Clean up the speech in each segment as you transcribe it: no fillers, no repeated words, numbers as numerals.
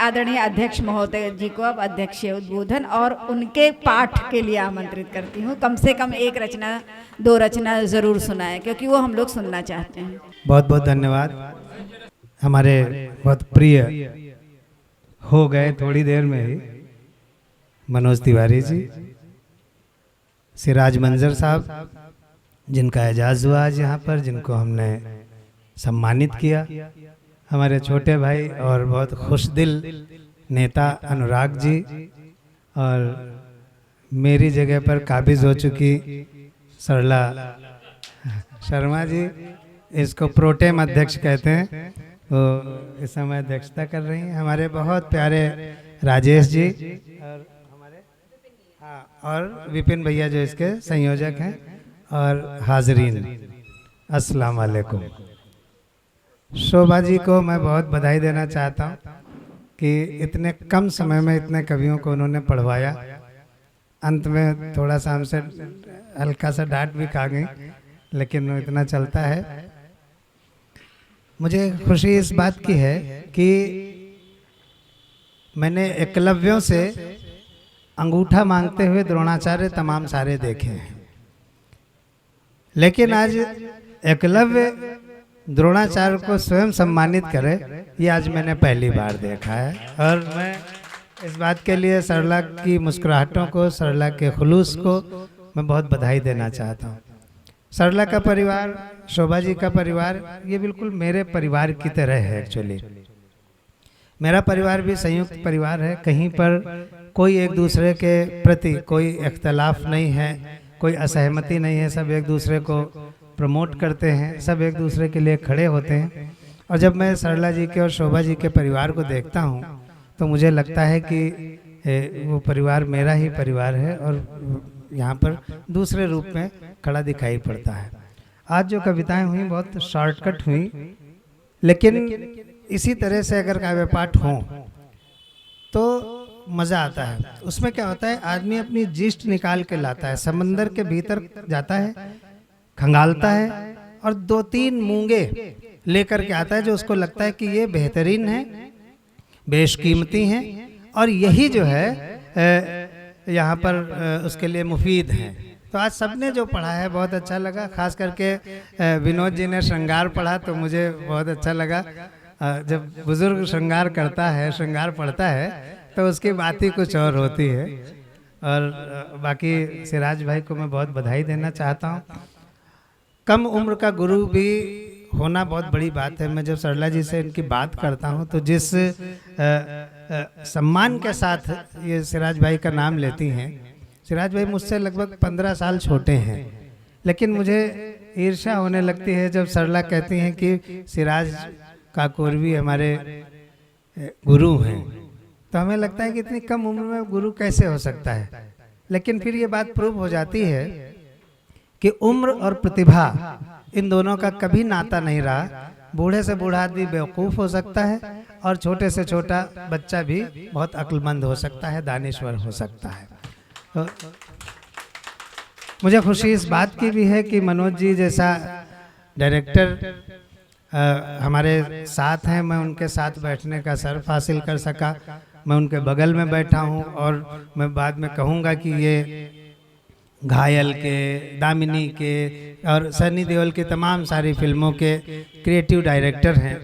आदरणीय अध्यक्ष महोदय जी को अब अध्यक्षीय उद्बोधन और उनके पाठ के लिए आमंत्रित करती हूँ। कम से कम एक रचना 2 रचना ज़रूर सुनाएं, क्योंकि वो हम लोग सुनना चाहते हैं। बहुत बहुत धन्यवाद। हमारे बहुत प्रिय हो गए थोड़ी देर में ही मनोज तिवारी जी, सिराज मंजर साहब, जिनका एजाज़ हुआ आज यहाँ पर, जिनको हमने सम्मानित किया, हमारे छोटे भाई और बहुत खुशदिल नेता अनुराग जी, और मेरी जगह पर काबिज हो चुकी सरला शर्मा जी, इसको प्रोटेम अध्यक्ष कहते हैं, वो इस समय अध्यक्षता कर रही हैं। हमारे बहुत प्यारे राजेश जी और हमारे और विपिन भैया जो इसके संयोजक हैं, और हाजरीन अस्सलाम वालेकुम। शोभा जी को मैं बहुत बधाई देना चाहता हूँ कि इतने कम समय में इतने कवियों को उन्होंने पढ़वाया। अंत में थोड़ा सा हमसे हल्का सा डांट भी खा गई, लेकिन वो इतना चलता है। मुझे खुशी इस बात की है कि मैंने एकलव्यों से अंगूठा मांगते हुए द्रोणाचार्य तमाम सारे देखे हैं, लेकिन आज एकलव्य द्रोणाचार्य को स्वयं सम्मानित करे, ये आज मैंने पहली बार देखा है। और मैं इस बात के लिए सरला की मुस्कुराहटों को, सरला के खुलूस को मैं बहुत बधाई देना चाहता हूँ। सरला का परिवार, शोभा जी का परिवार, ये बिल्कुल मेरे परिवार की तरह है। एक्चुअली मेरा परिवार भी संयुक्त परिवार है, कहीं पर कोई एक दूसरे के प्रति कोई इख्तलाफ नहीं है, कोई असहमति नहीं है, सब एक दूसरे को प्रमोट करते हैं, सब एक दूसरे के लिए खड़े होते हैं। और जब मैं सरला जी के और शोभा जी के परिवार को देखता हूँ तो मुझे लगता है कि वो परिवार मेरा ही परिवार है और यहाँ पर दूसरे रूप में खड़ा दिखाई पड़ता है। आज जो कविताएं हुई बहुत शॉर्टकट हुई, लेकिन इसी तरह से अगर काव्य पाठ हों तो मज़ा आता है। उसमें क्या होता है, आदमी अपनी जिस्ट निकाल के लाता है, समंदर के भीतर जाता है, खंगालता है और 2-3 मूंगे लेकर के आता है जो उसको लगता है कि ये बेहतरीन है, बेशकीमती हैं, और यही जो है यहाँ पर उसके लिए मुफीद हैं। तो आज सबने जो पढ़ा है बहुत अच्छा लगा, खास करके विनोद जी ने श्रृंगार पढ़ा तो मुझे बहुत अच्छा लगा। जब बुजुर्ग श्रृंगार करता है, श्रृंगार पढ़ता है, तो उसकी बात ही कुछ और होती है। और बाकी सिराज भाई को मैं बहुत बधाई देना चाहता हूँ। कम उम्र का गुरु भी होना बहुत बड़ी बात है। मैं जब सरला जी से इनकी बात करता हूँ तो जिस सम्मान के साथ ये सिराज भाई का नाम लेती हैं, सिराज भाई मुझसे लगभग 15 साल छोटे हैं, लेकिन मुझे ईर्ष्या होने लगती है जब सरला कहती हैं कि सिराज काकोरवी हमारे गुरु हैं। तो हमें लगता है कि इतनी कम उम्र में गुरु कैसे हो सकता है, लेकिन फिर ये बात प्रूव हो जाती है कि उम्र और प्रतिभा इन दोनों का कभी नाता नहीं रहा। बूढ़े से बूढ़ा आदमी बेवकूफ़ हो सकता है और छोटे से छोटा बच्चा भी बहुत अक्लमंद हो सकता है, दानिश्वर हो सकता है। तो मुझे खुशी इस बात की भी है कि मनोज जी जैसा डायरेक्टर हमारे साथ हैं। मैं उनके साथ बैठने का शर्फ हासिल कर सका, मैं उनके बगल में बैठा हूँ, और मैं बाद में कहूँगा कि ये घायल के, दामिनी के और सनी देओल की तमाम सारी फिल्मों के क्रिएटिव डायरेक्टर हैं।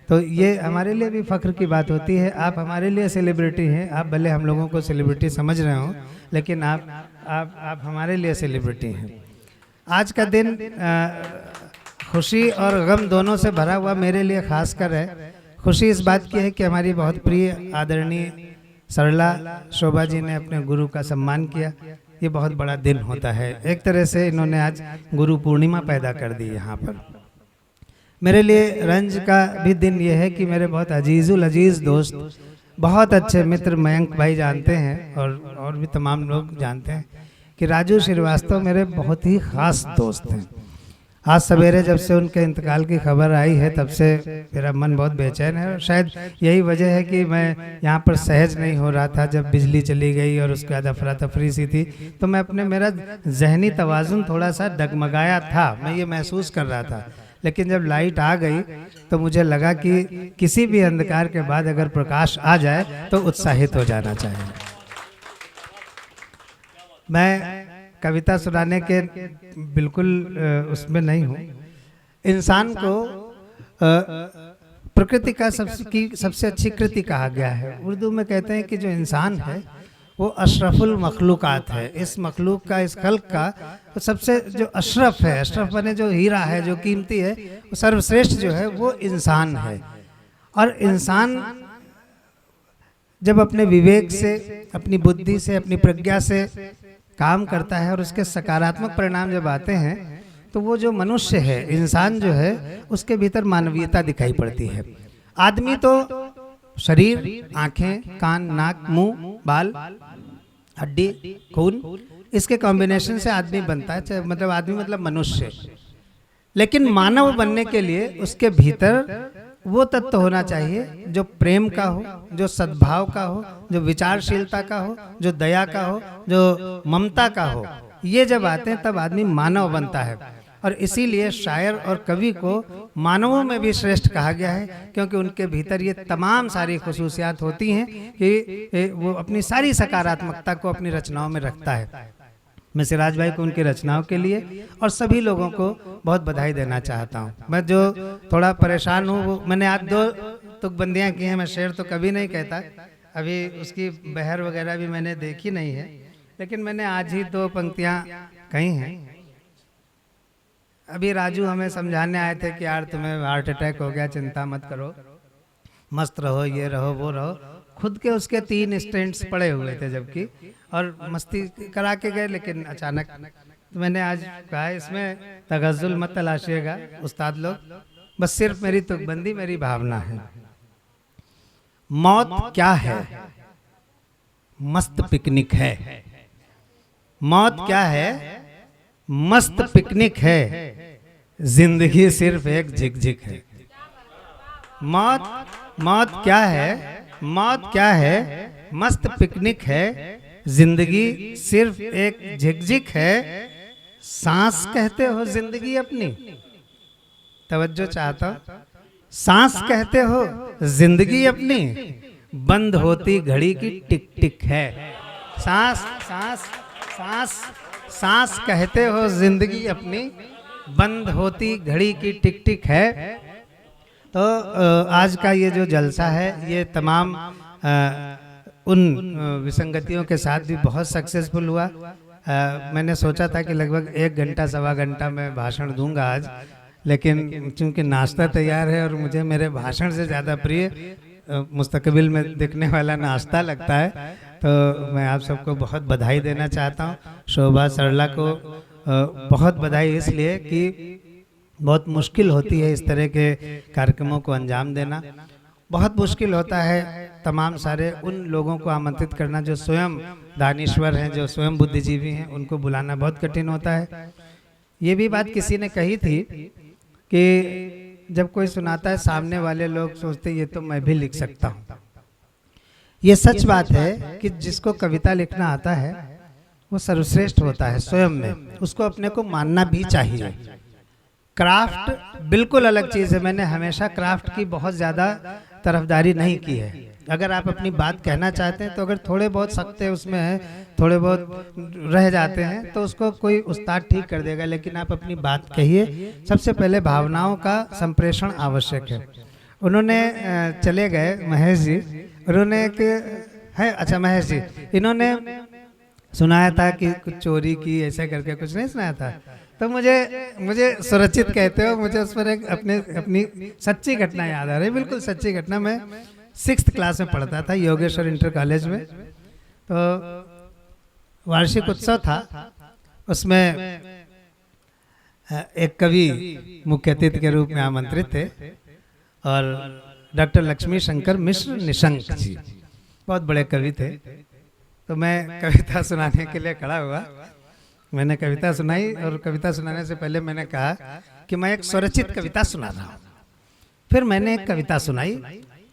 तो ये हमारे लिए भी फ़ख्र की बात होती है। आप हमारे लिए सेलिब्रिटी हैं, आप भले हम लोगों को सेलिब्रिटी समझ रहे हो, लेकिन आप हमारे लिए सेलिब्रिटी हैं। आज का दिन खुशी और गम दोनों से भरा हुआ मेरे लिए खास कर है। खुशी इस बात की है कि हमारी बहुत प्रिय आदरणीय सरला शोभा जी ने अपने गुरु का सम्मान किया। ये बहुत बड़ा दिन होता है। एक तरह से इन्होंने आज गुरु पूर्णिमा पैदा कर दी यहाँ पर। मेरे लिए रंज का भी दिन ये है कि मेरे बहुत अजीजुल अजीज दोस्त, बहुत अच्छे मित्र मयंक भाई जानते हैं और भी तमाम लोग जानते हैं कि राजू श्रीवास्तव मेरे बहुत ही ख़ास दोस्त हैं। आज सवेरे जब से उनके इंतकाल की खबर आई है तब से मेरा मन बहुत बेचैन है, और शायद यही वजह है कि मैं यहाँ पर सहज नहीं हो रहा था। जब बिजली चली गई और उसके बाद अफरा तफरी सी थी तो मेरा जहनी तवाज़ुन थोड़ा सा डगमगाया था, मैं ये महसूस कर रहा था। लेकिन जब लाइट आ गई तो मुझे लगा कि किसी भी अंधकार के बाद अगर प्रकाश आ जाए तो उत्साहित हो जाना चाहिए। मैं कविता सुनाने के बिल्कुल उसमें नहीं हूँ। इंसान को प्रकृति का सबसे अच्छी कृति कहा गया है। उर्दू में कहते हैं कि जो इंसान है वो अशरफुल मखलूकात है। इस मखलूक का, इस खल्क का तो सबसे जो अशरफ है, अशरफ बने जो हीरा है, जो कीमती है, वो सर्वश्रेष्ठ जो है वो इंसान है। और इंसान जब अपने विवेक से, अपनी बुद्धि से, अपनी प्रज्ञा से काम करता है और उसके सकारात्मक परिणाम जब आते हैं तो वो जो मनुष्य है, इंसान जो है, उसके भीतर मानवीयता दिखाई पड़ती है। आदमी तो शरीर, आंखें, कान, नाक, मुंह, बाल, हड्डी, खून, इसके कॉम्बिनेशन से आदमी बनता है, मतलब आदमी मतलब मनुष्य। लेकिन मानव बनने के लिए उसके भीतर वो तत्व होना चाहिए जो प्रेम का हो, जो सद्भाव का हो, जो विचारशीलता का हो, जो दया का हो, जो ममता का हो। ये जब आते हैं तब आदमी मानव बनता है। और इसीलिए शायर और कवि को मानवों में भी श्रेष्ठ कहा गया है, क्योंकि उनके भीतर ये तमाम सारी खुसूसियात होती हैं कि वो अपनी सारी सकारात्मकता को अपनी रचनाओं में रखता है। मैं सिराज भाई को उनकी रचनाओं के लिए और सभी लोगों को बहुत बधाई देना चाहता हूँ। मैं जो थोड़ा परेशान हूँ, वो मैंने आज 2 तुकबंदियाँ की हैं। मैं शेर तो कभी नहीं कहता, अभी उसकी बहर वगैरह भी मैंने देखी नहीं है, लेकिन मैंने आज ही 2 पंक्तियाँ कही हैं। अभी राजू हमें समझाने आए थे कि यार तुम्हें हार्ट अटैक हो गया, चिंता मत करो, मस्त रहो, ये रहो, वो रहो। खुद के उसके 3 स्टेंट्स पड़े हुए थे जबकि, और मस्ती करा के गए। लेकिन अचानक तो मैंने आज कहा इसमें तगज़ुल मत तलाशिएगा उस्ताद लोग, बस सिर्फ मेरी तुकबंदी मेरी भावना है। मौत क्या है? मस्त पिकनिक है। मौत क्या है? मस्त पिकनिक है। जिंदगी सिर्फ एक झिकझिक है। मौत क्या है? मौत क्या है? मस्त पिकनिक है। जिंदगी सिर्फ एक झिकझिक है। सांस कहते हो जिंदगी अपनी, तवज्जो चाहता हूं। सांस कहते हो जिंदगी अपनी, बंद होती घड़ी की टिक टिक है। सांस सांस सांस सांस कहते हो जिंदगी अपनी, बंद होती घड़ी की टिक टिक है। तो आज का ये जो जलसा है ये तमाम उन विसंगतियों के साथ भी बहुत सक्सेसफुल हुआ। मैंने सोचा था कि लगभग 1 घंटा 1.25 घंटा मैं भाषण दूंगा आज, लेकिन चूंकि नाश्ता तैयार है और मुझे मेरे भाषण से ज़्यादा प्रिय मुस्तकबिल में दिखने वाला नाश्ता लगता है, तो मैं आप सबको बहुत बधाई देना चाहता हूँ। शोभा सरला को बहुत बधाई इसलिए कि बहुत मुश्किल होती है इस तरह के कार्यक्रमों को अंजाम देना। बहुत मुश्किल होता है तमाम सारे उन लोगों को आमंत्रित करना जो स्वयं दानिश्वर हैं, जो स्वयं बुद्धिजीवी हैं, उनको बुलाना बहुत कठिन होता है। ये भी बात किसी ने कही थी कि जब कोई सुनाता है सामने वाले लोग सोचते ये तो मैं भी लिख सकता हूँ। ये सच बात है कि जिसको कविता लिखना आता है वो सर्वश्रेष्ठ होता है स्वयं में, उसको अपने को मानना भी चाहिए। क्राफ्ट बिल्कुल अलग चीज़ है। मैंने हमेशा क्राफ्ट की बहुत ज़्यादा तरफदारी नहीं की है। अगर आप अपनी बात कहना चाहते हैं तो अगर थोड़े बहुत सख्ते उसमें हैं, थोड़े बहुत रह जाते हैं तो उसको कोई उस्ताद ठीक कर देगा, लेकिन आप अपनी बात कहिए। सबसे पहले भावनाओं का संप्रेषण आवश्यक है। उन्होंने चले गए महेश जी, उन्होंने एक है, अच्छा महेश जी, इन्होंने सुनाया था कि कुछ चोरी की ऐसा करके, कुछ नहीं सुनाया था। तो मुझे सुरक्षित कहते हो, मुझे उस पर एक अपनी सच्ची घटना याद आ रही है, बिल्कुल सच्ची घटना। मैं 6th क्लास में पढ़ता था योगेश्वर इंटर कॉलेज में। तो वार्षिक उत्सव था, उसमें एक कवि मुख्य अतिथि के रूप में आमंत्रित थे और डॉक्टर लक्ष्मी शंकर मिश्र निशंक जी बहुत बड़े कवि थे। तो मैं कविता सुनाने के लिए खड़ा हुआ। मैंने कविता सुनाई और कविता सुनाने से पहले मैंने कहा कि मैं एक स्वरचित कविता सुना रहा हूँ। फिर मैंने एक कविता सुनाई,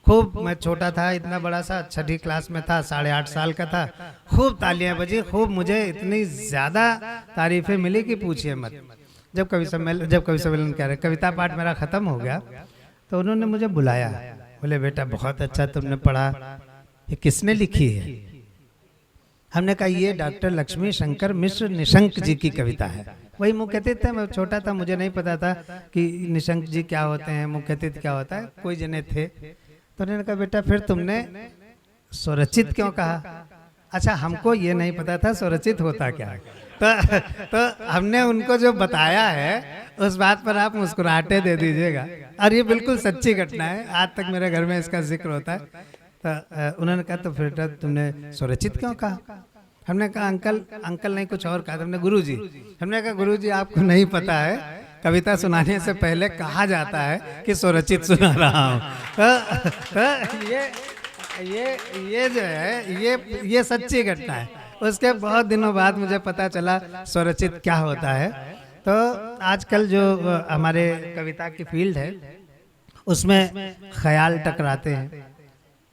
खूब, मैं छोटा था, इतना बड़ा सा 6ठी क्लास में था, 8.5 साल का था। खूब तालियां बजी, खूब मुझे इतनी ज़्यादा तारीफें मिली कि पूछिए मत। जब कवि सम्मेलन कह रहे कविता पाठ मेरा ख़त्म हो गया तो उन्होंने मुझे बुलाया, बोले बेटा बहुत अच्छा तुमने पढ़ा, ये किसने लिखी है? हमने कहा ये डॉक्टर लक्ष्मी शंकर मिश्र निशंक जी की कविता है। वही मुख्य अतिथि थे, मैं छोटा था, मुझे नहीं पता था कि निशंक जी क्या होते हैं, मुख्य अतिथि क्या होता है, कोई जने थे। तो उन्होंने कहा बेटा फिर तुमने स्वरचित क्यों कहा? अच्छा हमको ये नहीं पता था स्वरचित होता क्या है। तो हमने उनको जो बताया है उस बात पर आप मुस्कुराहटे दे दीजिएगा, और ये बिल्कुल सच्ची घटना है, आज तक मेरे घर में इसका जिक्र होता है। तो उन्होंने कहा तो फिर तुमने स्वरचित क्यों कहा? हमने कहा अंकल नहीं कुछ और कहा। हमने गुरुजी, हमने कहा गुरुजी आपको नहीं पता है, कविता सुनाने से पहले कहा जाता है कि स्वरचित सुना रहा हूँ। ये जो है ये सच्ची घटना है। उसके बहुत दिनों बाद मुझे पता चला स्वरचित क्या होता है। तो आजकल जो हमारे कविता की फील्ड है उसमें ख्याल टकराते हैं,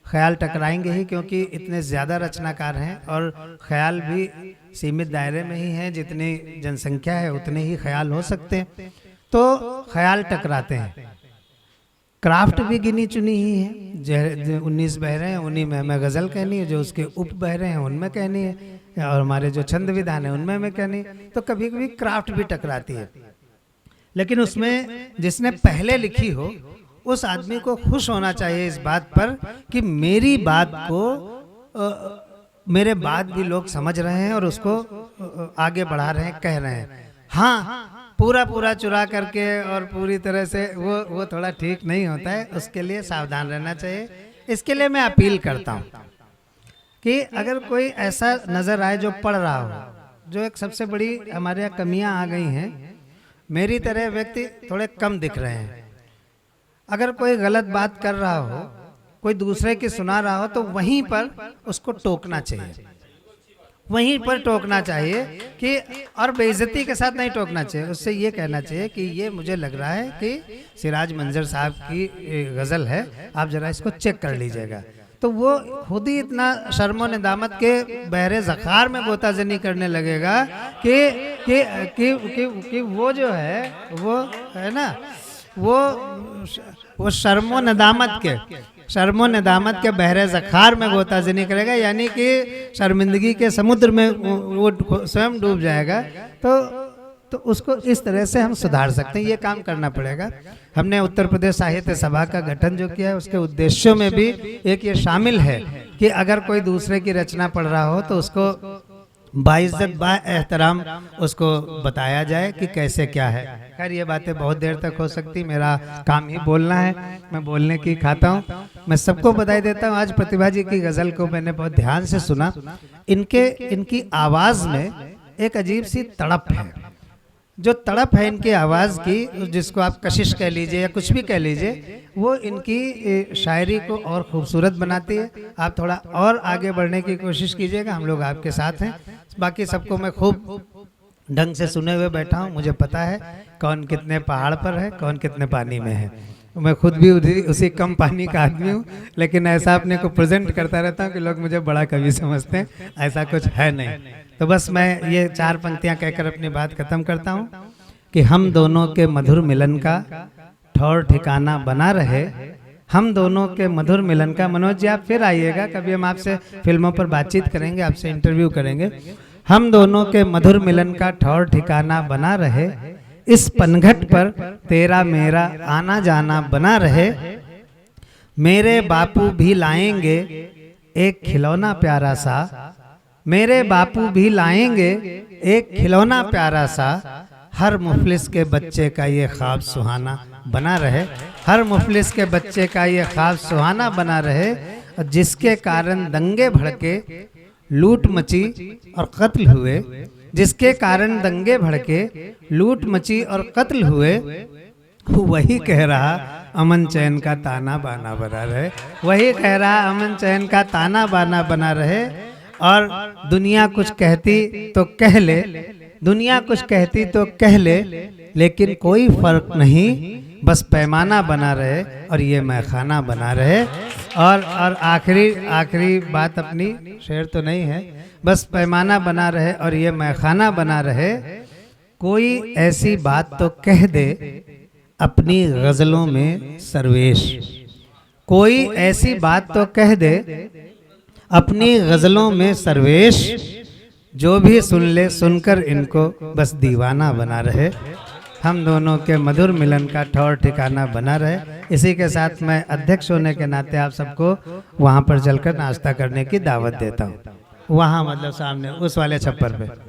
ख्याल टकराएंगे ही, क्योंकि इतने ज़्यादा रचनाकार हैं और ख्याल भी सीमित दायरे में ही है, जितनी जनसंख्या है उतने ही ख्याल हो सकते हैं, तो ख्याल टकराते हैं। क्राफ्ट भी गिनी चुनी ही है, 19 बहरे हैं उन्हीं में हमें गज़ल कहनी है, जो उसके उप बहरे हैं उनमें कहनी है, और हमारे जो छंद विधान है उनमें हमें कहनी है। तो कभी कभी क्राफ्ट भी टकराती है, लेकिन उसमें जिसने पहले लिखी हो उस आदमी को खुश होना चाहिए इस बात पर कि मेरी बात को मेरे बाद भी लोग समझ रहे हैं और उसको आगे बढ़ा रहे हैं, कह रहे हैं। हाँ, पूरा चुरा करके और पूरी तरह से वो थोड़ा ठीक नहीं होता है, उसके लिए सावधान रहना चाहिए। इसके लिए मैं अपील करता हूँ कि अगर कोई ऐसा नज़र आए जो पढ़ रहा हो, जो एक सबसे बड़ी हमारे यहाँ कमियाँ आ गई हैं, मेरी तरह व्यक्ति थोड़े कम दिख रहे हैं। अगर कोई गलत बात कर रहा हो, कोई दूसरे की सुना रहा हो, तो वहीं पर उसको टोकना चाहिए, वहीं पर टोकना चाहिए कि, और बेइज्जती के साथ नहीं टोकना चाहिए। उससे ये कहना चाहिए कि ये मुझे लग रहा है कि सिराज मंजर साहब की गज़ल है, आप ज़रा इसको चेक कर लीजिएगा। तो वो खुद ही इतना शर्मो निदामत के बहरे ज़खार में गोताजनी करने लगेगा कि वो जो है वो है ना, वो शर्मो नदामत के बहरे ज़खार में गोताजनी करेगा, यानी कि शर्मिंदगी के समुद्र में वो स्वयं डूब जाएगा। तो उसको इस तरह से हम सुधार सकते हैं, ये काम करना पड़ेगा। हमने उत्तर प्रदेश साहित्य सभा का गठन जो किया है उसके उद्देश्यों में भी एक ये शामिल है कि अगर कोई दूसरे की रचना पढ़ रहा हो तो उसको बाइज्जत बा एहतराम उसको बताया जाए कि कैसे क्या है। खैर ये बातें बहुत देर तक हो सकती, मेरा काम ही बोलना है, मैं बोलने की खाता हूँ। मैं सबको बधाई देता हूँ। आज प्रतिभा जी की गज़ल को मैंने बहुत ध्यान से सुना। इनकी आवाज़ में एक अजीब सी तड़प है, जो तड़प है इनकी आवाज़ की, जिसको आप कशिश कह लीजिए या कुछ भी कह लीजिए, वो इनकी शायरी को और खूबसूरत बनाती है। आप थोड़ा और आगे बढ़ने की कोशिश कीजिएगा, हम लोग आपके साथ हैं। बाकी सबको मैं खूब ढंग से सुने हुए बैठा हूँ, मुझे पता है कौन कितने पहाड़ पर है, कौन कितने पानी में है। मैं खुद भी उसी कम पानी का आदमी हूँ, लेकिन ऐसा अपने को प्रेजेंट करता रहता हूँ कि लोग मुझे बड़ा कवि समझते हैं, ऐसा कुछ है नहीं। तो बस मैं ये 4 पंक्तियाँ कहकर अपनी बात खत्म करता हूँ कि हम दोनों के मधुर मिलन का ठौर ठिकाना बना रहे, हम दोनों के मधुर मिलन का। मनोज जी आप फिर आइएगा, कभी हम आपसे फिल्मों पर बातचीत करेंगे, आपसे इंटरव्यू करेंगे। हम दोनों के मधुर मिलन का ठौर ठिकाना बना रहे, इस पनघट पर तेरा मेरा आना जाना बना रहे। मेरे बापू भी लाएंगे एक खिलौना प्यारा सा, मेरे बापू भी लाएंगे एक खिलौना प्यारा सा। हर मुफलिस के बच्चे का ये ख्वाब सुहाना बना रहे, हर मुफलिस के बच्चे का ये ख्वाब सुहाना बना रहे। जिसके कारण दंगे भड़के, लूट मची और कत्ल हुए, जिसके कारण दंगे भड़के, लूट मची और कत्ल हुए, वही कह रहा अमन चैन का ताना बाना बना रहे, वही कह रहा अमन चैन का ताना बाना बना रहे। और दुनिया कुछ कहती तो कह ले, दुनिया कुछ कहती तो कह ले, लेकिन कोई फर्क नहीं, बस पैमाना बना रहे और ये मैखाना बना रहे। और आखिरी बात, अपनी शेर तो नहीं है, बस पैमाना बना रहे और ये मैखाना बना रहे। कोई ऐसी बात तो कह दे अपनी गजलों में सर्वेश, कोई ऐसी बात तो कह दे अपनी गजलों में सर्वेश, जो भी सुन ले सुनकर इनको बस दीवाना बना रहे। हम दोनों के मधुर मिलन का ठौर ठिकाना बना रहे। इसी के साथ मैं अध्यक्ष होने के नाते आप सबको वहाँ पर चलकर नाश्ता करने की दावत देता हूँ। वहाँ मतलब सामने उस वाले छप्पर पे।